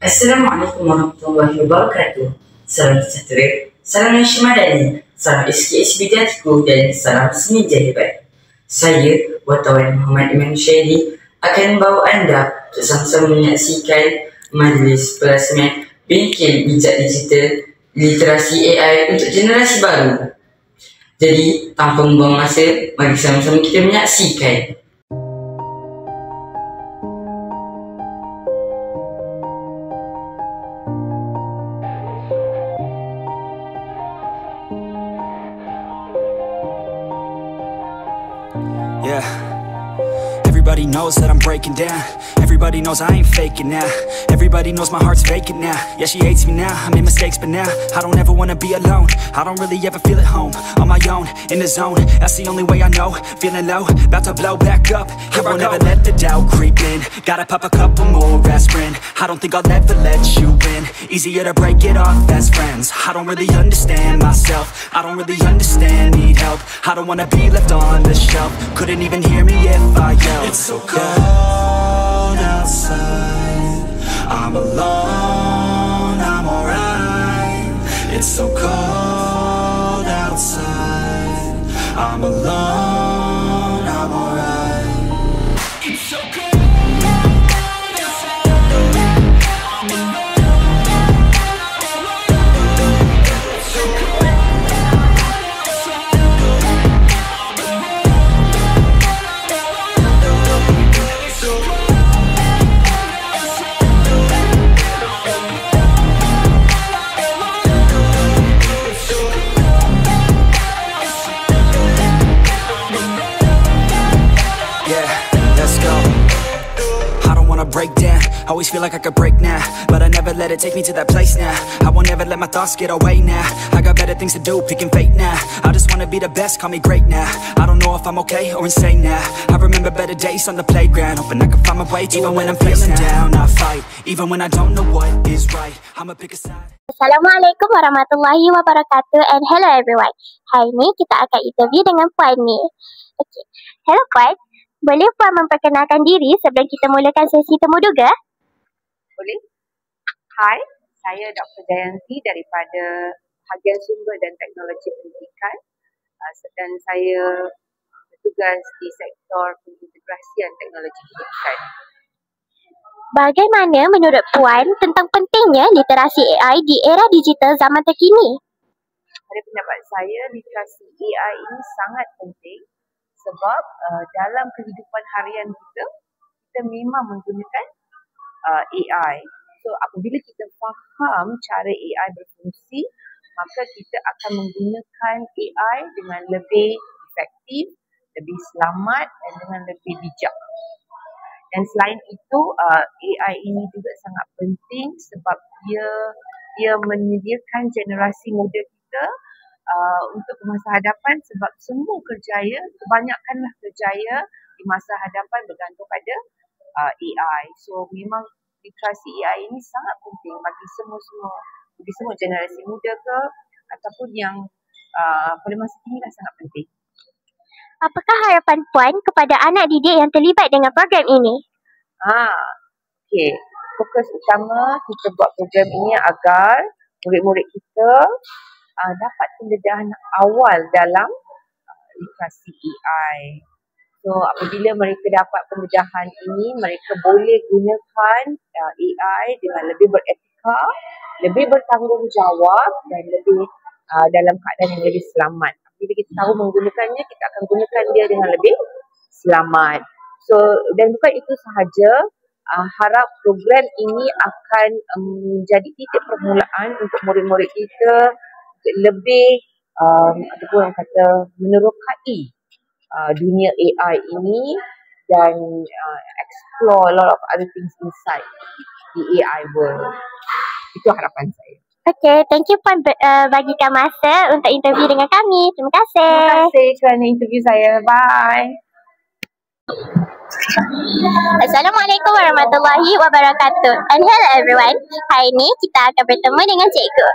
Assalamualaikum warahmatullahi wabarakatuh. Salam sejahtera, salam Malaysia Madani, salam SKS Bidiatiku dan salam Seninja Hebat. Saya, Wartawan Muhammad Iman Syairi, akan membawa anda untuk sama-sama menyaksikan majlis pelasmian Bengkel Bijak Digital Literasi AI untuk generasi baru. Jadi, tanpa membuang masa, mari sama-sama kita menyaksikan. Yeah, everybody knows that I'm breaking down. Everybody knows I ain't faking now. Everybody knows my heart's vacant now. Yeah, she hates me now, I made mistakes but now I don't ever wanna be alone. I don't really ever feel at home. On my own, in the zone, that's the only way I know. Feeling low, about to blow back up. Here I won't ever let the doubt creep in. Gotta pop a couple more aspirin. I don't think I'll ever let you in. Easier to break it off best friends. I don't really understand myself. I don't really understand, need help. I don't wanna be left on the shelf. Couldn't even hear me if I yelled. It's so cold outside, I'm alone, I'm alright. It's so cold outside, I'm alone, I'm alright. It's so cold outside, I'm alone. It's so cold outside, I'm alone. It's so cold. Break down, always feel like I could break now, but I never let it take me to that place now. I won't ever let my thoughts get away now. I got better things to do, picking fate now. I just wanna be the best, call me great now. I don't know if I'm okay or insane now. I remember better days on the playground, hoping I can find my way even when I'm feeling down. I fight, even when I don't know what is right. I'ma pick a side. Assalamualaikum warahmatullahi wabarakatuh and hello everyone. Hari ni kita akan interview dengan Puan ni. Okay. Hello Puan. Boleh Puan memperkenalkan diri sebelum kita mulakan sesi temuduga? Boleh. Hai, saya Dr. Jayanti daripada Bahagian Sumber dan Teknologi Pendidikan dan saya bertugas di sektor pengintegrasian teknologi pendidikan. Bagaimana menurut Puan tentang pentingnya literasi AI di era digital zaman terkini? Pada pendapat saya, literasi AI ini sangat penting sebab dalam kehidupan harian kita memang menggunakan AI. So apabila kita faham cara AI berfungsi, maka kita akan menggunakan AI dengan lebih efektif, lebih selamat dan dengan lebih bijak. Dan selain itu, AI ini juga sangat penting sebab dia menyediakan generasi muda kita untuk masa hadapan sebab semua kebanyakanlah kerjaya di masa hadapan bergantung pada AI. So memang literasi AI ini sangat penting bagi semua generasi muda ke ataupun yang pada masa kini dah sangat penting. Apakah harapan Puan kepada anak didik yang terlibat dengan program ini? Okey. Fokus utama kita buat program ini agar murid-murid kita dapat pendedahan awal dalam literasi AI. So apabila mereka dapat pendedahan ini, mereka boleh gunakan AI dengan lebih beretika, lebih bertanggungjawab dan lebih dalam keadaan yang lebih selamat. Bila kita tahu menggunakannya, kita akan gunakan dia dengan lebih selamat. So dan bukan itu sahaja, harap program ini akan menjadi titik permulaan untuk murid-murid kita lebih ataupun orang kata menerokai dunia AI ini dan explore a lot of other things inside the AI world. Itu harapan saya. Okay, thank you Puan bagikan masa untuk interview dengan kami. Terima kasih. Terima kasih kerana interview saya. Bye. Assalamualaikum warahmatullahi wabarakatuh. And hello everyone. Hari ni kita akan bertemu dengan cikgu.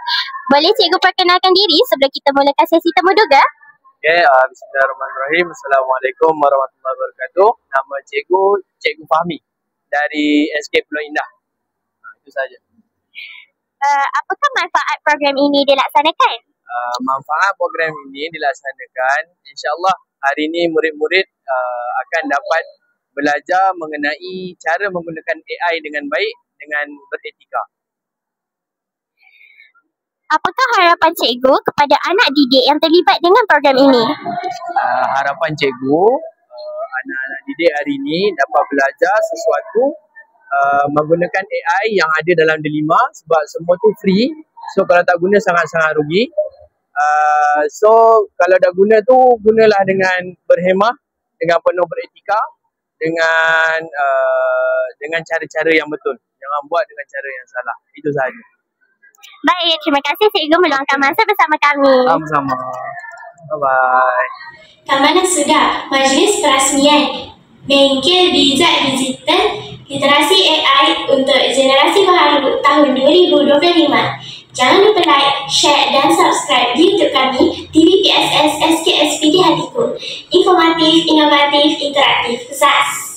Boleh cikgu perkenalkan diri sebelum kita mulakan sesi temuduga? Okay, bismillahirrahmanirrahim. Assalamualaikum warahmatullahi wabarakatuh. Nama cikgu Fahmi dari SK Pulau Indah. Itu saja. Apakah manfaat program ini dilaksanakan? Manfaat program ini dilaksanakan, insyaAllah hari ini murid-murid akan dapat belajar mengenai cara menggunakan AI dengan baik, dengan beretika. Apakah harapan cikgu kepada anak didik yang terlibat dengan program ini? Harapan cikgu, anak-anak didik hari ini dapat belajar sesuatu menggunakan AI yang ada dalam Delima, sebab semua tu free. So kalau tak guna sangat-sangat rugi. So kalau dah guna tu, gunalah dengan berhemah, dengan penuh beretika, dengan cara-cara yang betul. Jangan buat dengan cara yang salah. Itu sahaja. Baik, terima kasih cikgu meluangkan masa bersama kami. Sama-sama. Bye-bye. Keamanan sudah, majlis perasmian, bengkel Bizat Digital, literasi AI untuk generasi baru tahun 2025. Jangan lupa like, share dan subscribe di YouTube kami, TVPSS SKSPD Hatiku. Informatif, inovatif, interaktif. ZAS!